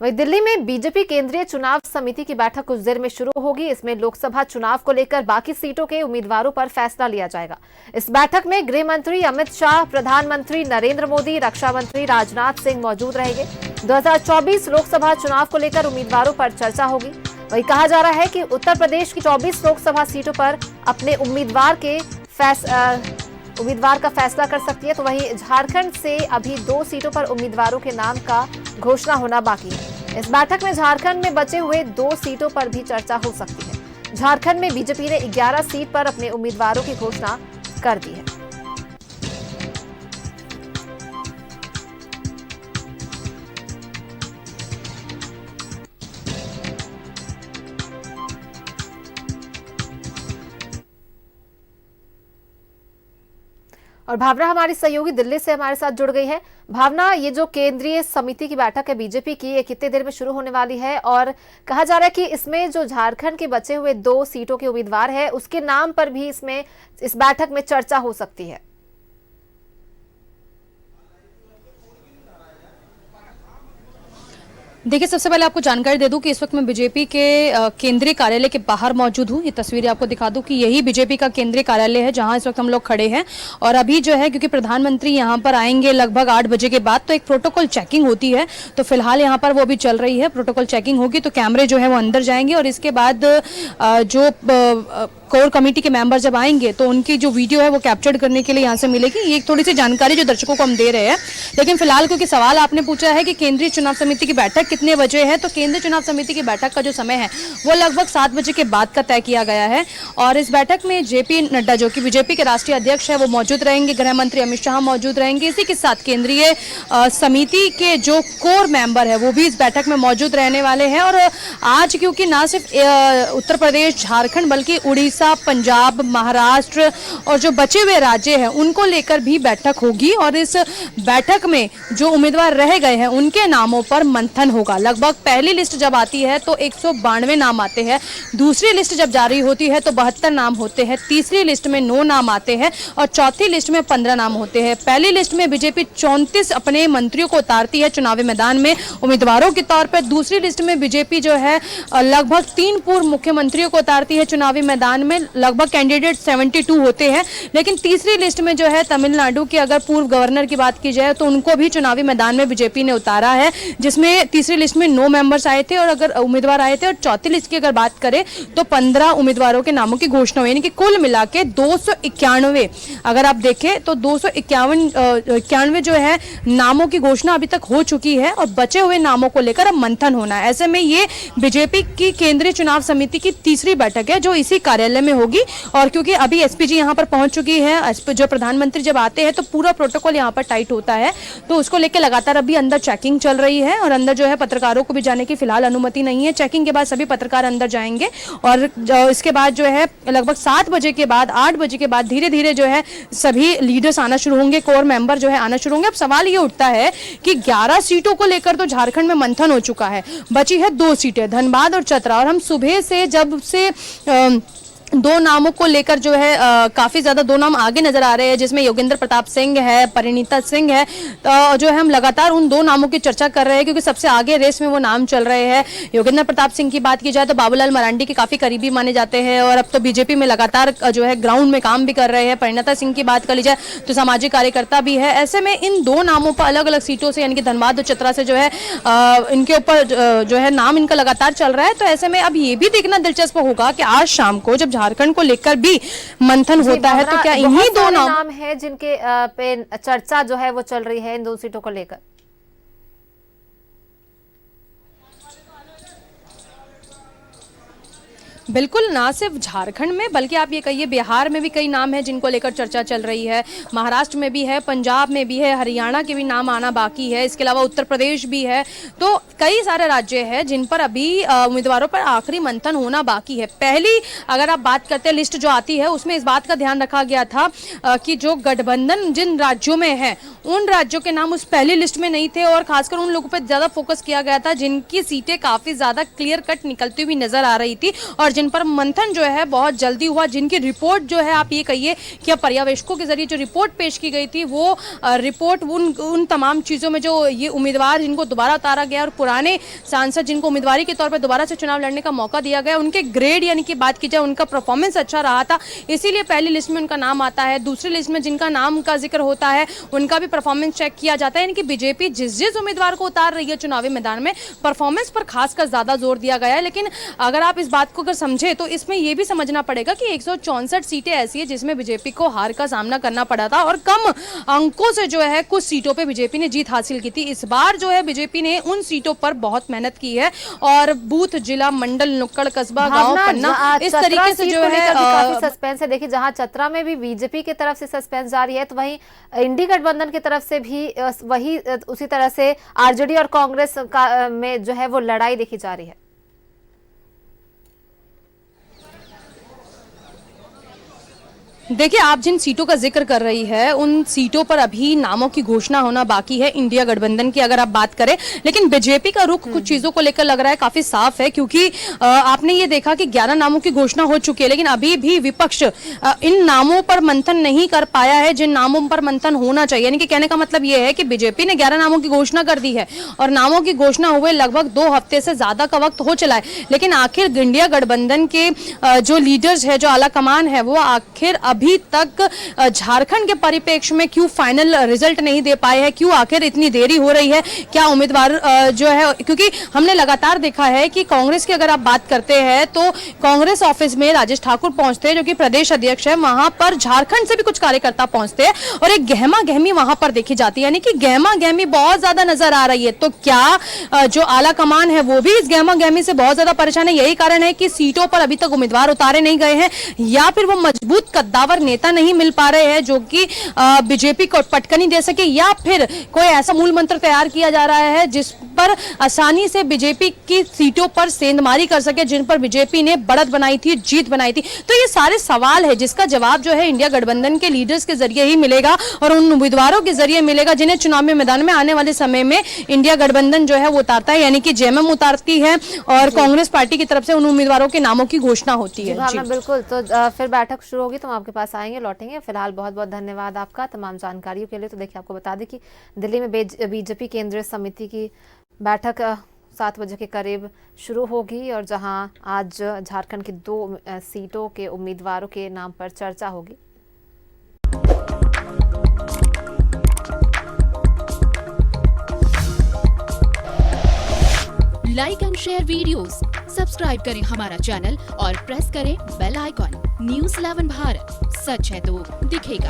वहीं दिल्ली में बीजेपी केंद्रीय चुनाव समिति की बैठक कुछ देर में शुरू होगी। इसमें लोकसभा चुनाव को लेकर बाकी सीटों के उम्मीदवारों पर फैसला लिया जाएगा। इस बैठक में गृह मंत्री अमित शाह, प्रधानमंत्री नरेंद्र मोदी, रक्षा मंत्री राजनाथ सिंह मौजूद रहेंगे। 2024 लोकसभा चुनाव को लेकर उम्मीदवारों पर चर्चा होगी। वहीं कहा जा रहा है कि उत्तर प्रदेश की 24 लोकसभा सीटों पर अपने उम्मीदवार का फैसला कर सकती है, तो वहीं झारखंड से अभी 2 सीटों पर उम्मीदवारों के नाम का घोषणा होना बाकी है। इस बैठक में झारखंड में बचे हुए 2 सीटों पर भी चर्चा हो सकती है। झारखंड में बीजेपी ने 11 सीट पर अपने उम्मीदवारों की घोषणा कर दी है। और भावना हमारी सहयोगी दिल्ली से हमारे साथ जुड़ गई है। भावना, ये जो केंद्रीय समिति की बैठक है बीजेपी की, ये कितने देर में शुरू होने वाली है और कहा जा रहा है कि इसमें जो झारखंड के बचे हुए 2 सीटों के उम्मीदवार है उसके नाम पर भी इस बैठक में चर्चा हो सकती है? देखिए, सबसे पहले आपको जानकारी दे दूं कि इस वक्त मैं बीजेपी के केंद्रीय कार्यालय के बाहर मौजूद हूं। ये तस्वीरें आपको दिखा दूं कि यही बीजेपी का केंद्रीय कार्यालय है जहां इस वक्त हम लोग खड़े हैं। और अभी जो है, क्योंकि प्रधानमंत्री यहां पर आएंगे लगभग 8 बजे के बाद, तो एक प्रोटोकॉल चेकिंग होती है, तो फिलहाल यहां पर वो भी चल रही है। प्रोटोकॉल चेकिंग होगी तो कैमरे जो है वो अंदर जाएंगे और इसके बाद जो कोर कमेटी के मेंबर जब आएंगे तो उनकी जो वीडियो है वो कैप्चर करने के लिए यहाँ से मिलेगी। ये एक थोड़ी सी जानकारी जो दर्शकों को हम दे रहे हैं। लेकिन फिलहाल क्योंकि सवाल आपने पूछा है कि केंद्रीय चुनाव समिति की बैठक कितने बजे है, तो केंद्रीय चुनाव समिति की बैठक का जो समय है वो लगभग 7 बजे के बाद का तय किया गया है। और इस बैठक में जेपी नड्डा, जो कि बीजेपी के राष्ट्रीय अध्यक्ष है, वो मौजूद रहेंगे। गृह मंत्री अमित शाह मौजूद रहेंगे। इसी के साथ केंद्रीय समिति के जो कोर मेंबर है वो भी इस बैठक में मौजूद रहने वाले हैं। और आज क्योंकि ना सिर्फ उत्तर प्रदेश, झारखंड, बल्कि उड़ीसा, पंजाब, महाराष्ट्र और जो बचे हुए राज्य हैं उनको लेकर भी बैठक होगी। और इस बैठक में जो उम्मीदवार रह गए हैं उनके नामों पर मंथन होगा। लगभग पहली लिस्ट जब आती है तो 192 नाम आते हैं, दूसरी लिस्ट जब जारी होती है तो 72 नाम होते हैं, तीसरी लिस्ट में 9 नाम आते हैं और चौथी लिस्ट में 15 नाम होते हैं। पहली लिस्ट में बीजेपी 34 अपने मंत्रियों को उतारती है चुनावी मैदान में उम्मीदवारों के तौर पर। दूसरी लिस्ट में बीजेपी जो है लगभग 3 पूर्व मुख्यमंत्रियों को उतारती है चुनावी मैदान में। लगभग कैंडिडेट 72 होते हैं। लेकिन तीसरी लिस्ट में जो है तमिलनाडु के अगर पूर्व गवर्नर की बात की जाए तो उनको भी चुनावी मैदान में बीजेपी ने उतारा है, जिसमें तीसरी लिस्ट में 9 मेंबर्स आए थे और अगर उम्मीदवार आए थे। और चौथी लिस्ट की अगर बात करें तो 15 उम्मीदवारों के नामों की घोषणा हुई, यानी कि कुल मिला के 291, अगर आप देखें तो 291 जो है नामों की घोषणा अभी तक हो चुकी है और बचे हुए नामों को लेकर अब मंथन होना है। ऐसे में ये बीजेपी की केंद्रीय चुनाव समिति की तीसरी बैठक है जो इसी कार्यालय में होगी। और क्योंकि अभी एसपीजी यहां पर पहुंच चुकी है, जो प्रधानमंत्री जब आते हैं तो पूरा प्रोटोकॉल यहां पर टाइट होता है, तो उसको लेकर लगातार अभी अंदर चेकिंग चल रही है। और अंदर जो है पत्रकारों को भी जाने की फिलहाल अनुमति नहीं है। चेकिंग के बाद सभी पत्रकार अंदर जाएंगे और इसके बाद जो है लगभग 7 बजे के बाद, 8 बजे के बाद धीरे धीरे जो है सभी लीडर्स आना शुरू होंगे, कोर मेंबर जो है आना शुरू होंगे। अब सवाल ये उठता है कि 11 सीटों को लेकर तो झारखंड में मंथन हो चुका है, बची है 2 सीटें, धनबाद और चतरा। और हम सुबह से जब से 2 नामों को लेकर जो है काफी ज्यादा 2 नाम आगे नजर आ रहे हैं, जिसमें योगेंद्र प्रताप सिंह है, परिणीता सिंह है, तो जो है हम लगातार उन 2 नामों की चर्चा कर रहे हैं क्योंकि सबसे आगे रेस में वो नाम चल रहे हैं। योगेंद्र प्रताप सिंह की बात की जाए तो बाबूलाल मरांडी के काफी करीबी माने जाते हैं और अब तो बीजेपी में लगातार जो है ग्राउंड में काम भी कर रहे हैं। परिणीता सिंह की बात कर ली जाए तो सामाजिक कार्यकर्ता भी है। ऐसे में इन 2 नामों पर अलग अलग सीटों से, यानी कि धनबाद और चतरा से जो है इनके ऊपर जो है नाम इनका लगातार चल रहा है। तो ऐसे में अब ये भी देखना दिलचस्प होगा कि आज शाम को जब झारखंड को लेकर भी मंथन होता है तो क्या इन्हीं 2 नाम है जिनके पे चर्चा जो है वो चल रही है इन 2 सीटों को लेकर? बिल्कुल, ना सिर्फ झारखंड में बल्कि आप ये कहिए बिहार में भी कई नाम हैं जिनको लेकर चर्चा चल रही है, महाराष्ट्र में भी है, पंजाब में भी है, हरियाणा के भी नाम आना बाकी है, इसके अलावा उत्तर प्रदेश भी है। तो कई सारे राज्य हैं जिन पर अभी उम्मीदवारों पर आखिरी मंथन होना बाकी है। पहली अगर आप बात करते हैं लिस्ट जो आती है उसमें इस बात का ध्यान रखा गया था कि जो गठबंधन जिन राज्यों में है उन राज्यों के नाम उस पहली लिस्ट में नहीं थे और खासकर उन लोगों पर ज्यादा फोकस किया गया था जिनकी सीटें काफी ज्यादा क्लियर कट निकलती हुई नजर आ रही थी और जिन पर मंथन जो है बहुत जल्दी हुआ, जिनकी रिपोर्ट जो है आप ये कहिए कि पर्यवेक्षकों के जरिए जो रिपोर्ट पेश की गई थी वो रिपोर्ट उन तमाम चीज़ों में जो ये उम्मीदवार जिनको दोबारा उतारा गया और पुराने सांसद जिनको उम्मीदवारी के तौर पर दोबारा से चुनाव लड़ने का मौका दिया गया, उनके ग्रेड यानी कि बात की जाए उनका परफॉर्मेंस अच्छा रहा था, इसीलिए पहली लिस्ट में उनका नाम आता है। दूसरी लिस्ट में जिनका नाम का जिक्र होता है उनका भी परफॉर्मेंस चेक किया जाता है। यानी कि बीजेपी जिस उम्मीदवार को उतार रही है चुनावी मैदान में, परफॉर्मेंस पर खासकर ज्यादा जोर दिया गया है। लेकिन अगर आप इस बात को अगर समझे तो इसमें यह भी समझना पड़ेगा कि 164 सीटें ऐसी है जिसमें बीजेपी को हार का सामना करना पड़ा था और कम अंकों से जो है कुछ सीटों पे बीजेपी ने जीत हासिल की थी। इस बार जो है बीजेपी ने उन सीटों पर बहुत मेहनत की है और बूथ, जिला, मंडल, नुक्कड़, कस्बा, गांव, पन्ना, इस तरीके से जो है काफी सस्पेंस है। देखिए, जहां चतरा में भी बीजेपी की तरफ से सस्पेंस जारी है, तो वहीं इंडी गठबंधन की तरफ से भी वही उसी तरह से आरजेडी और कांग्रेस का में जो है वो लड़ाई देखी जा रही है। देखिए, आप जिन सीटों का जिक्र कर रही है उन सीटों पर अभी नामों की घोषणा होना बाकी है इंडिया गठबंधन की अगर आप बात करें, लेकिन बीजेपी का रुख कुछ चीजों को लेकर लग रहा है काफी साफ है, क्योंकि आपने ये देखा कि 11 नामों की घोषणा हो चुकी है, लेकिन अभी भी विपक्ष इन नामों पर मंथन नहीं कर पाया है जिन नामों पर मंथन होना चाहिए। यानी कि कहने का मतलब ये है कि बीजेपी ने 11 नामों की घोषणा कर दी है और नामों की घोषणा हुए लगभग 2 हफ्ते से ज्यादा का वक्त हो चला है, लेकिन आखिर इंडिया गठबंधन के जो लीडर्स है, जो आला कमान है, वो आखिर अभी तक झारखंड के परिप्रेक्ष्य में क्यों फाइनल रिजल्ट नहीं दे पाए हैं, क्यों आखिर इतनी देरी हो रही है, क्या उम्मीदवार जो है, क्योंकि हमने लगातार देखा है कि कांग्रेस की अगर आप बात करते हैं तो कांग्रेस ऑफिस में राजेश ठाकुर पहुंचते हैं जो कि प्रदेश अध्यक्ष है, वहां पर झारखंड से भी कुछ कार्यकर्ता पहुंचते हैं और एक गहमा गहमी वहां पर देखी जाती है, यानी कि गहमा गहमी बहुत ज्यादा नजर आ रही है। तो क्या जो आला कमान है वो भी इस गहमा गहमी से बहुत ज्यादा परेशान है? यही कारण है कि सीटों पर अभी तक उम्मीदवार उतारे नहीं गए हैं, या फिर वो मजबूत कद्दावर नेता नहीं मिल पा रहे हैं जो कि बीजेपी को पटकनी दे सके, या फिर कोई ऐसा मूल मंत्र तैयार किया जा रहा है जिस पर आसानी से बीजेपी की सीटों पर सेंधमारी कर सके, जिन पर बीजेपी ने बढ़त बनाई थी, जीत बनाई थी। तो ये सारे सवाल है जिसका जवाब जो है इंडिया गठबंधन के लीडर्स के जरिए ही मिलेगा और उन उम्मीदवारों के जरिए मिलेगा जिन्हें चुनावी मैदान में आने वाले समय में इंडिया गठबंधन जो है वो उतारता है, यानी कि जेएमएम उतारती है और कांग्रेस पार्टी की तरफ से उन उम्मीदवारों के नामों की घोषणा होती है। जी बिल्कुल, तो फिर बैठक शुरू होगी तो हम आपके पास आएंगे, लौटेंगे। फिलहाल बहुत बहुत धन्यवाद आपका तमाम जानकारियों के लिए। तो देखिए, आपको बता दें कि दिल्ली में बीजेपी केंद्रीय समिति की बैठक 7 बजे के करीब शुरू होगी और जहां आज झारखंड की 2 सीटों के उम्मीदवारों के नाम पर चर्चा होगी। Like and share videos, subscribe करें हमारा चैनल और प्रेस करें बेल आइकॉन। न्यूज़ 11 भारत, सच है तो दिखेगा।